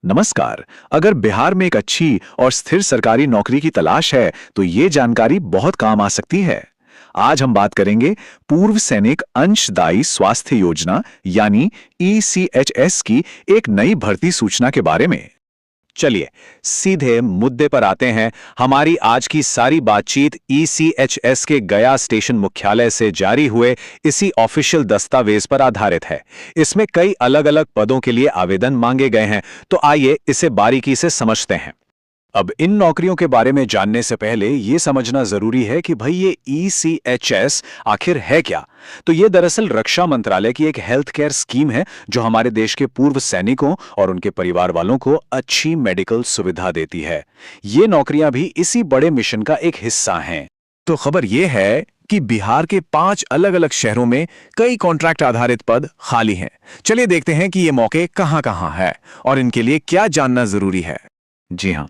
नमस्कार। अगर बिहार में एक अच्छी और स्थिर सरकारी नौकरी की तलाश है तो ये जानकारी बहुत काम आ सकती है। आज हम बात करेंगे पूर्व सैनिक अंशदायी स्वास्थ्य योजना यानी ईसीएचएस की एक नई भर्ती सूचना के बारे में। चलिए सीधे मुद्दे पर आते हैं। हमारी आज की सारी बातचीत ईसीएचएस के गया स्टेशन मुख्यालय से जारी हुए इसी ऑफिशियल दस्तावेज पर आधारित है। इसमें कई अलग अलग पदों के लिए आवेदन मांगे गए हैं, तो आइए इसे बारीकी से समझते हैं। अब इन नौकरियों के बारे में जानने से पहले यह समझना जरूरी है कि भाई ये ईसीएचएस आखिर है क्या। तो ये दरअसल रक्षा मंत्रालय की एक हेल्थ केयर स्कीम है जो हमारे देश के पूर्व सैनिकों और उनके परिवार वालों को अच्छी मेडिकल सुविधा देती है। ये नौकरियां भी इसी बड़े मिशन का एक हिस्सा हैं। तो खबर यह है कि बिहार के 5 अलग अलग शहरों में कई कॉन्ट्रैक्ट आधारित पद खाली हैं। चलिए देखते हैं कि ये मौके कहां कहां है और इनके लिए क्या जानना जरूरी है। जी हां,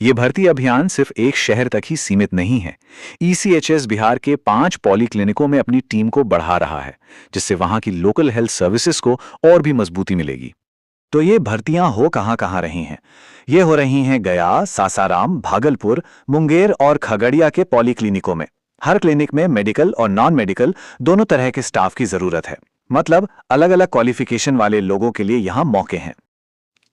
ये भर्ती अभियान सिर्फ एक शहर तक ही सीमित नहीं है। ईसीएचएस बिहार के 5 पॉली क्लिनिकों में अपनी टीम को बढ़ा रहा है, जिससे वहां की लोकल हेल्थ सर्विसेज को और भी मजबूती मिलेगी। तो ये भर्तियां हो कहां कहां रही हैं? ये हो रही हैं गया, सासाराम, भागलपुर, मुंगेर और खगड़िया के पॉली क्लिनिकों में। हर क्लिनिक में मेडिकल और नॉन मेडिकल दोनों तरह के स्टाफ की जरूरत है। मतलब अलग अलग क्वालिफिकेशन वाले लोगों के लिए यहां मौके हैं।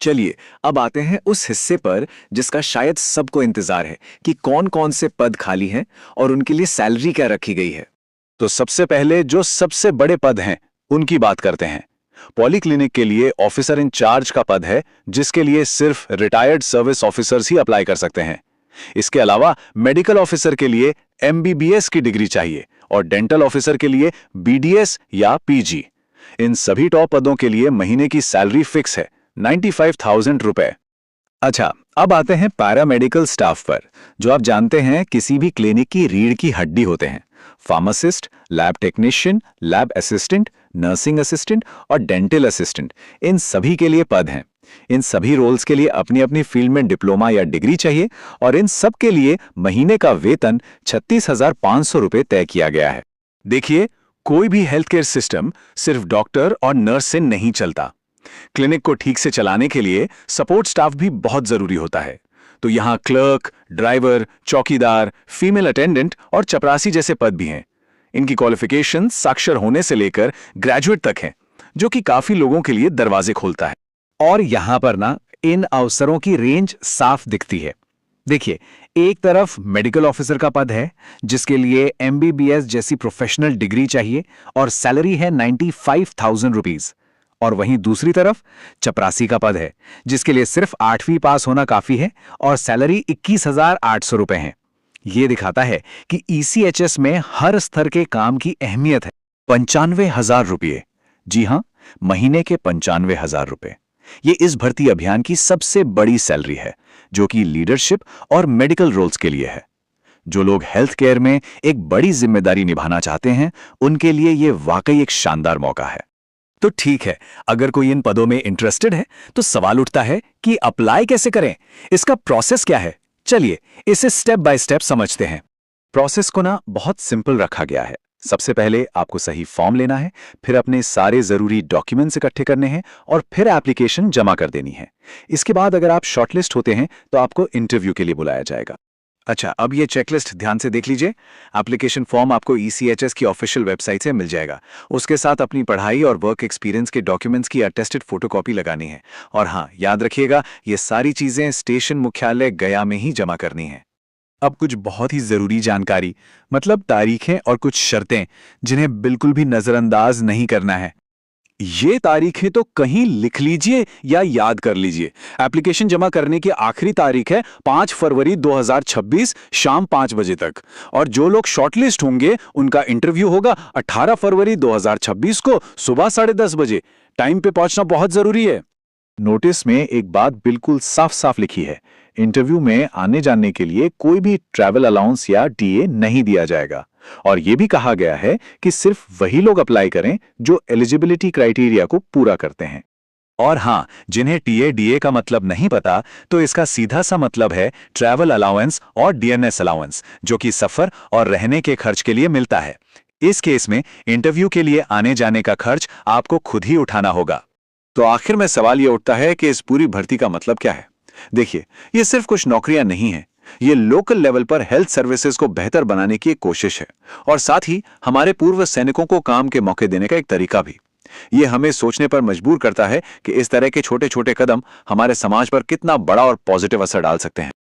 चलिए अब आते हैं उस हिस्से पर जिसका शायद सबको इंतजार है कि कौन कौन से पद खाली हैं और उनके लिए सैलरी क्या रखी गई है। तो सबसे पहले जो सबसे बड़े पद हैं उनकी बात करते हैं। पॉली क्लिनिक के लिए ऑफिसर इंचार्ज का पद है, जिसके लिए सिर्फ रिटायर्ड सर्विस ऑफिसर्स ही अप्लाई कर सकते हैं। इसके अलावा मेडिकल ऑफिसर के लिए एमबीबीएस की डिग्री चाहिए और डेंटल ऑफिसर के लिए बीडीएस या पीजी। इन सभी टॉप पदों के लिए महीने की सैलरी फिक्स है, 95,000 रुपए। अच्छा, अब आते हैं पैरामेडिकल स्टाफ पर, जो आप जानते हैं किसी भी क्लिनिक की रीढ़ की हड्डी होते हैं। Pharmacist, lab technician, lab assistant, nursing assistant और डेंटल असिस्टेंट, इन सभी के लिए पद हैं। इन सभी रोल्स के लिए अपनी अपनी फील्ड में डिप्लोमा या डिग्री चाहिए और इन सब के लिए महीने का वेतन 36,500 रुपए तय किया गया है। देखिए, कोई भी हेल्थ केयर सिस्टम सिर्फ डॉक्टर और नर्स से नहीं चलता। क्लिनिक को ठीक से चलाने के लिए सपोर्ट स्टाफ भी बहुत जरूरी होता है। तो यहां क्लर्क, ड्राइवर, चौकीदार, फीमेल अटेंडेंट और चपरासी जैसे पद भी हैं। इनकी क्वालिफिकेशन साक्षर होने से लेकर ग्रेजुएट तक है, जो कि काफी लोगों के लिए दरवाजे खोलता है। और यहां पर ना इन अवसरों की रेंज साफ दिखती है। देखिए, एक तरफ मेडिकल ऑफिसर का पद है, जिसके लिए एमबीबीएस जैसी प्रोफेशनल डिग्री चाहिए और सैलरी है 95,000 रुपीज। और वहीं दूसरी तरफ चपरासी का पद है, जिसके लिए सिर्फ 8वीं पास होना काफी है और सैलरी 21,800 रुपए है। यह दिखाता है कि ईसीएचएस में हर स्तर के काम की अहमियत है। 95,000 रुपये, जी हां, महीने के 95,000 रुपए। ये इस भर्ती अभियान की सबसे बड़ी सैलरी है, जो कि लीडरशिप और मेडिकल रोल्स के लिए है। जो लोग हेल्थ केयर में एक बड़ी जिम्मेदारी निभाना चाहते हैं, उनके लिए यह वाकई एक शानदार मौका है। तो ठीक है, अगर कोई इन पदों में इंटरेस्टेड है तो सवाल उठता है कि अप्लाई कैसे करें, इसका प्रोसेस क्या है। चलिए इसे स्टेप बाय स्टेप समझते हैं। प्रोसेस को ना बहुत सिंपल रखा गया है। सबसे पहले आपको सही फॉर्म लेना है, फिर अपने सारे जरूरी डॉक्यूमेंट्स इकट्ठे करने हैं और फिर एप्लीकेशन जमा कर देनी है। इसके बाद अगर आप शॉर्टलिस्ट होते हैं तो आपको इंटरव्यू के लिए बुलाया जाएगा। अच्छा, अब ये चेकलिस्ट ध्यान से देख लीजिए। एप्लीकेशन फॉर्म आपको ईसीएचएस की ऑफिशियल वेबसाइट से मिल जाएगा। उसके साथ अपनी पढ़ाई और वर्क एक्सपीरियंस के डॉक्यूमेंट्स की अटेस्टेड फोटोकॉपी लगानी है। और हाँ, याद रखिएगा, ये सारी चीजें स्टेशन मुख्यालय गया में ही जमा करनी है। अब कुछ बहुत ही जरूरी जानकारी, मतलब तारीखें और कुछ शर्तें, जिन्हें बिल्कुल भी नजरअंदाज नहीं करना है। ये तारीखें तो कहीं लिख लीजिए या याद कर लीजिए। एप्लीकेशन जमा करने की आखिरी तारीख है 5 फरवरी 2026 शाम 5 बजे तक। और जो लोग शॉर्टलिस्ट होंगे उनका इंटरव्यू होगा 18 फरवरी 2026 को सुबह 10:30 बजे। टाइम पे पहुंचना बहुत जरूरी है। नोटिस में एक बात बिल्कुल साफ साफ लिखी है, इंटरव्यू में आने जाने के लिए कोई भी ट्रैवल अलाउंस या डीए नहीं दिया जाएगा। और यह भी कहा गया है कि सिर्फ वही लोग अप्लाई करें जो एलिजिबिलिटी क्राइटेरिया को पूरा करते हैं। और हां, जिन्हें टीए डीए का मतलब नहीं पता, तो इसका सीधा सा मतलब है ट्रैवल अलाउंस और डीएनएस अलाउंस, जो कि सफर और रहने के खर्च के लिए मिलता है। इस केस में इंटरव्यू के लिए आने जाने का खर्च आपको खुद ही उठाना होगा। तो आखिर में सवाल ये उठता है कि इस पूरी भर्ती का मतलब क्या है। देखिए, ये सिर्फ कुछ नौकरियां नहीं हैं, ये लोकल लेवल पर हेल्थ सर्विसेज को बेहतर बनाने की एक कोशिश है और साथ ही हमारे पूर्व सैनिकों को काम के मौके देने का एक तरीका भी। ये हमें सोचने पर मजबूर करता है कि इस तरह के छोटे छोटे कदम हमारे समाज पर कितना बड़ा और पॉजिटिव असर डाल सकते हैं।